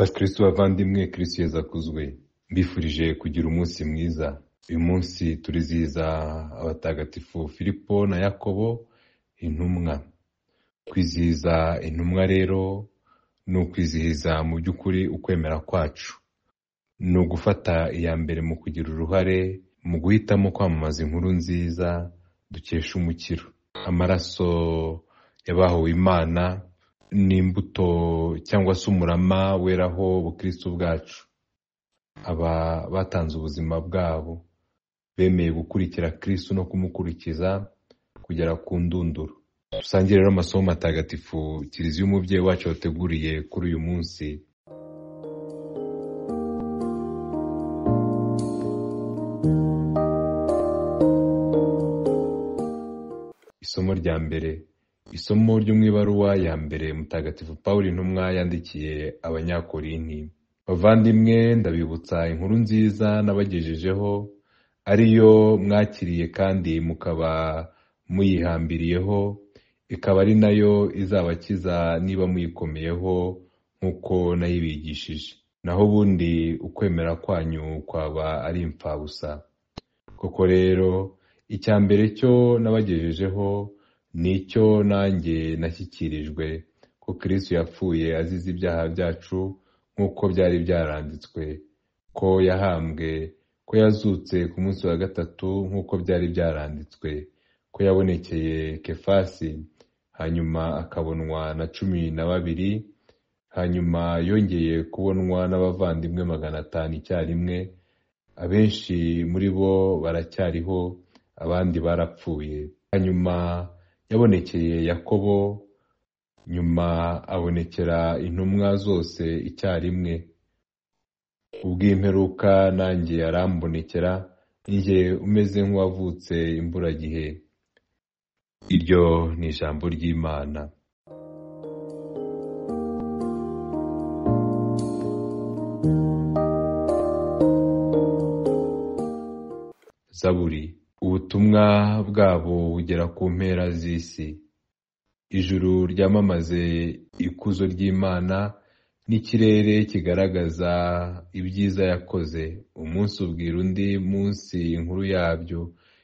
Bakristo bavandimwe, Kristo Yezu akuzwe. Mbifurije kugira umunsi mwiza. Uyu munsi turizihiza abatagatifu Filipo na Yakobo, intumwa. Kwizihiza intumwa rero ni ukwizihiza mu by'ukuri ukwemera kwacu. Ni ugufata iya mbere mu kugira uruhare mu guhitamo kwamamaza inkuru nziza dukesha umukiro. Amaraso y'abahowe Imana ni imbuto cyangwa se umurama weraho ubukristo bwacu. Aba batanze ubuzima bwabo, bemeye gukurikira Kristo no kumukurikiza kugera ku ndunduro. Dusangire rero amasomo matagatifu Kiliziya umubyeyi wacu yateguriye kuri uyu munsi. Isomo rya mbere. Isomo ryo mu ibaruwa ya mbere mutagatifu Pawulo intumwa yandikiye Abanyakorinti. Bavandimwe, ndabibutsa inkuru nziza nabagejejeho, ariyo mwakiriye kandi mukaba muyihambiriyeho, ikaba ari nayo izabakiza niba muyikomeyeho nk'uko nayibigishije. Naho ubundi ukwemera kwanyu kwaba ari impfabusa. Koko rero icya mbere cyo nabagejejeho nicyo nanjye nashyikirijwe, ko Kristo yapfuye azize ibyaha byacu nk'uko byari byaranditswe, ko yahambwe, ko yazutse ku munsi wa gatatu nk'uko byari byaranditswe, ko yabonekeye Kefasi, hanyuma akabonwa na 12, hanyuma yongeye kubonwa n'abavandimwe 500 icyarimwe. Abenshi muri bo baracyariho, abandi barapfuye. Hanyuma yabonekeye Yakobo, nyuma abonekera intumwa zose icyarimwe. Ubw'imperuka nanjye arambonekera, njye umeze nk'uwavutse imburagihe. Iryo ni ijambo ry'Imana. Zaburi. Ubutumwa bwabo bugera ku mpera z'isi. Ijuru ryamamaze ikuzo ry'Imana, n'ikirere kigaragaza ibyiza yakoze. Umunsi ubwira undi munsi inkuru yabyo,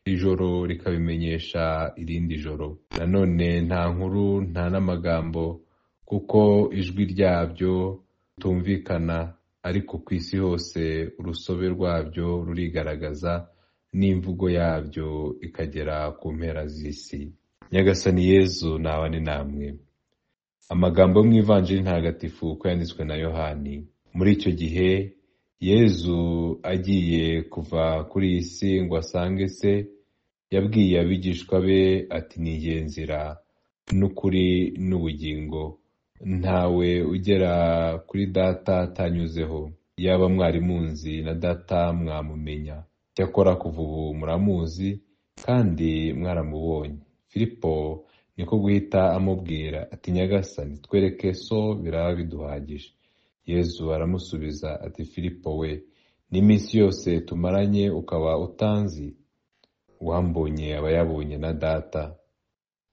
ijoro rikabimenyesha irindi joro. Nanone nta nkuru nta n'amagambo, kuko ijwi ryabyo ritumvikana, ariko ku isi hose urusobe rwabyo rurigaragaza, n'imvugo yabyo ikagera ku mpera z'isi. Nyagasani Yezu nabane namwe. Amagambo yo mu Ivanjili ntagatifu uko yanditswe na Yohani. Muri icyo gihe Yezu agiye kuva kuri iyi si ngo asange se, yabwiye abigishwa be ati, ni jye nzira n'ukuri n'ubugingo. Ntawe ugera kuri Data atanyuzeho. Yaba mwari munzi na Data mwamumenya. Cyakora kuva ubu muramuzi kandi mwaramubonye. Filipo niko guhita amubwira ati, Nyagasani, twereke so biraba biduhagije. Yezu aramusubiza ati, Filipo we, n'iminsi yose tumaranye ukaba utanzi? Uwambonye aba yabonye na Data.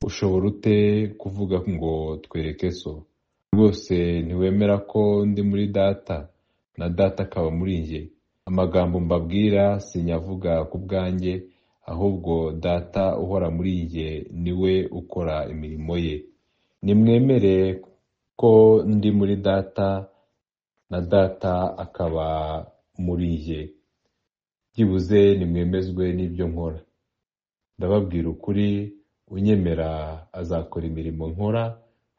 Ushobora ute kuvuga ngo twereke so? Rwose ntiwemera ko ndi muri Data na Data akaba muri njye? Amagambo mbabwira sinyavuga ku bwanjye, ahubwo Data uhora muri njye niwe ukora imirimo ye. Nimwemere ko ndi muri Data na Data akaba muri njye. Byibuze nimwemezwe n'ibyo nkora. Ndababwira ukuri, unyemera azakora imirimo nkora,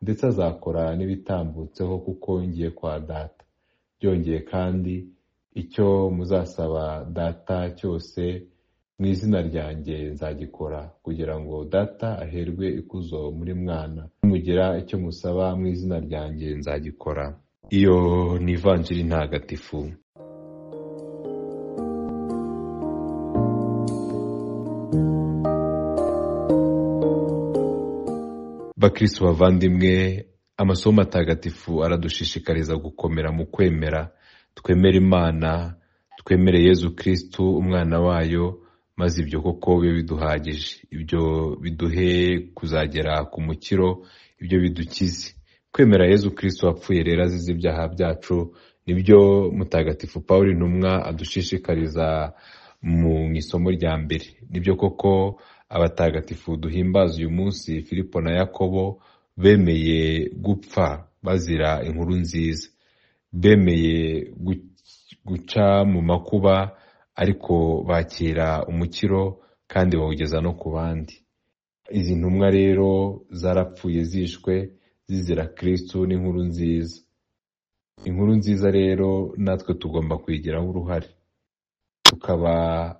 ndetse azakora n'ibitambutseho, kuko ngiye kwa Data. Byongeye kandi, icyo muzasaba Data cyose mu izina ryanjye nzagikora, kugira ngo Data aherwe ikuzo muri Mwana. Nimugira icyo musaba mu izina ryanjye nzagikora. Iyo ni Ivanjili ntagatifu. Bakristo bavandimwe, amasomo matagatifu aradushishikariza gukomera mu kwemera. Twemere Imana, twemere Yezu Kristo umwana wayo, maze ibyo koko bibe biduhagije. Ibyo biduhe kuzagera ku mukiro, ibyo bidukize. Kwemera Yezu Kristo wapfuye rero azize ibyaha byacu, nibyo mutagatifu Pawulo intumwa adushishikariza mu isomo rya mbere. Nibyo koko abatagatifu duhimbaza uyu munsi, Filipo na Yakobo, bemeye gupfa bazira inkuru nziza, bemeye guca mu makuba ariko bakira umukiro kandi bawugeza no ku bandi. Izi ntumwa rero zarapfuye zishwe zizira Kristo n'inkuru nziza. Inkuru nziza rero natwe tugomba kuyigiraho uruhare, tukaba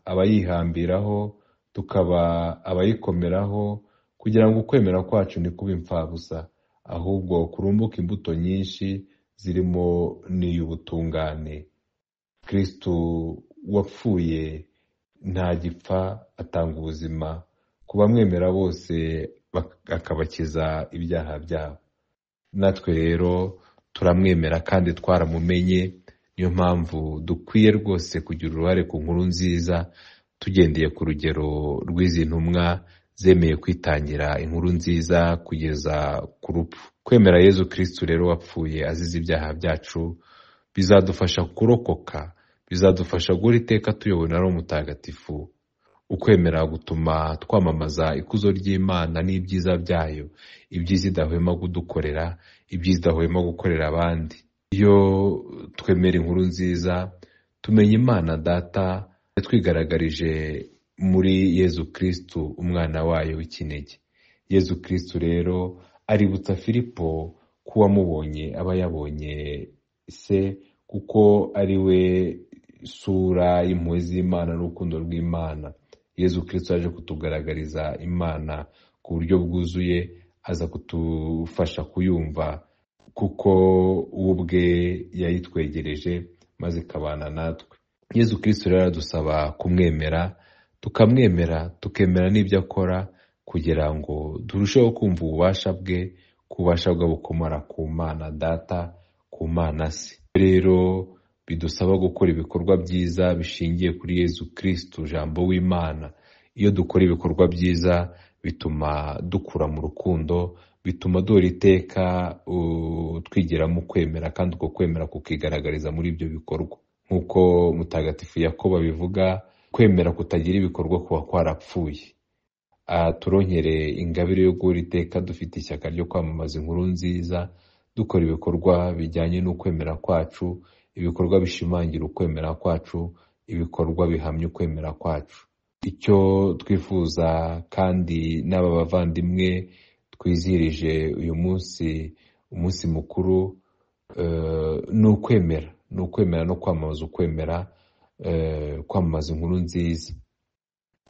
abayihambiraho, tukaba abayikomeraho, kugira ngo ukwemera kwacu ntikuba imfabusa, ahubwo kurumbuka imbuto nyinshi zirimo n'iy'ubutungane. Kristo wapfuye ntagipfa, atanga ubuzima ku bamwemera bose akabakiza ibyaha byabo. Natwe rero turamwemera kandi twaramumenye, niyo mpamvu dukwiye rwose kugira uruhare ku nkuru nziza, tugendeye ku rugero rw'izi ntumwa zemeye kwitangira inkuru nziza kugeza ku rupfu. Kwemera Yezu Kristo rero wapfuye azize ibyaha byacu bizadufasha kurokoka, bizadufasha guhora iteka tuyobowe na Roho Mutagatifu. Ukwemera gutuma twamamaza ikuzo ry'Imana n'ibyiza byayo, ibyiza idahwema kudukorera, ibyiza idahwema gukorera abandi. Iyo twemera inkuru nziza, tumenya Imana Data yatwigaragarije muri Yezu Kristo, umwana wayo w'ikinege. Yezu Kristo rero aributsa Filipo ko uwamubonye aba yabonye se, kuko ari we sura y'impuhwe z'Imana n'urukundo rw'Imana. Yezu Kristo yaje kutugaragariza Imana ku buryo bwuzuye, aza kudufasha kuyumva, kuko we ubwe yayitwegereje maze ikabana natwe. Yezu Kristo rero aradusaba kumwemera, tukamwemera, tukemera n'ibyo akora, kugira ngo turusheho kumva ububasha bwe, ko ububasha bwe bukomora ku Mana Data, ku Mana Se. Rero bidusaba gukora ibikorwa byiza bishingiye kuri Yezu Kristo, jambo w'Imana. Iyo dukora ibikorwa byiza bituma dukura mu rukundo, bituma duhora iteka twigiramo kwemera, kandi uko kwemera kukigaragariza muri ibyo bikorwa. Nk'uko mutagatifu Yakobo bivuga, kwemera kutagira ibikorwa kuba kwarapfuye. Turonkere ingabire yo guhora iteka dufite ishyaka ryo kwamamaza inkuru nziza, dukora ibikorwa bijyanye n'ukwemera kwacu, ibikorwa bishimangira ukwemera kwacu, ibikorwa bihamya ukwemera kwacu. Icyo twifuza kandi n'aba bavandimwe twizihirije uyu munsi, umunsi mukuru, ni ukwemera no kwamamaza ukwemera, kwamamaza inkuru nziza.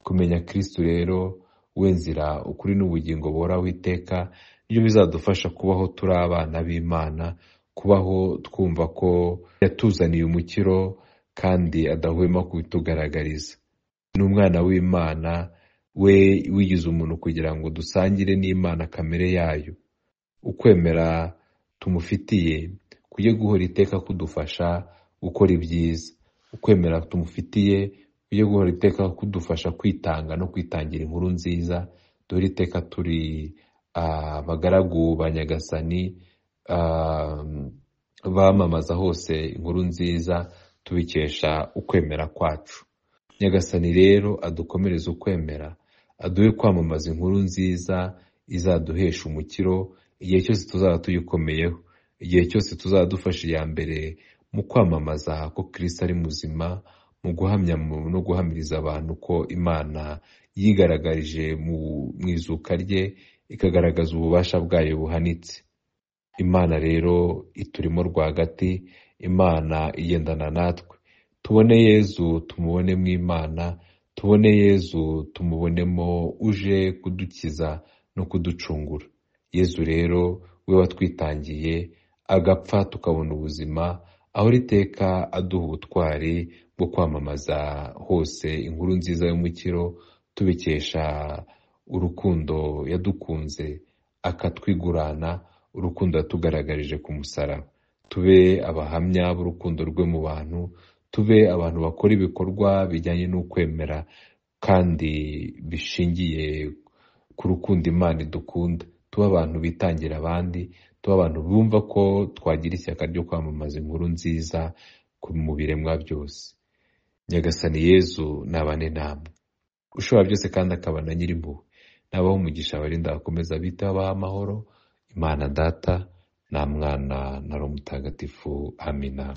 Kumenya Kristo rero we nzira, ukuri n'ubugingo buhoraho iteka, nibyo bizadufasha kubaho turi abana b'Imana, kubaho twumva ko yatuzaniye umukiro kandi adahwema kubitugaragariza. Ni umwana w'Imana, we wigize umuntu kugira ngo dusangire n'Imana kamere yayo. Ukwemera tumufitiye kujye guhora iteka kudufasha gukora ibyiza. Ukwemera tumufitiye kujye guhora iteka kudufasha kwitanga no kwitangira inkuru nziza, duhora iteka turi abagaragu ba Nyagasani, bamamaza hose inkuru nziza, tubikesha ukwemera kwacu. Nyagasani rero adukomereze ukwemera, aduhe kwamamaza inkuru nziza izaduhesha umukiro, igihe cyose tuzaba tuyikomeyeho, igihe cyose tuzaba dufashe iya mbere mu kwamamaza ko Kristo ari muzima, mu guhamya no guhamiriza abantu ko Imana yigaragarije mu izuka rye, ikagaragaza ububasha bwayo buhanitse. Imana rero iturimo rwagati, Imana igendana natwe. Tubone Yezu tumubone mu Imana, tubone Yezu tumubonemo uje kudukiza no kuducungura. Yezu rero we watwitangiye agapfa tukabona ubuzima, ahora iteka aduha ubutwari bwo kwamamaza hose inkuru nziza y'umukiro, tubikesha urukundo yadukunze akatwigurana, urukundo yatugaragarije ku musaraba. Tube abahamya b'urukundo rwe mu bantu, tube abantu bakora ibikorwa bijyanye n'ukwemera kandi bishingiye ku rukundo Imana idukunda. Tube abantu bitangira abandi, tuba abantu bumva ko twagira ishyaka ryo kwamamaza inkuru nziza mu biremwa byose. Nyagasani Yezu nabane namwe, ushobora byose kandi akaba na nyir'impuhwe, nabaho umugisha abarinda akomeza bita abaha amahoro, Imana Data na Mwana na Roho Mutagatifu. Amina.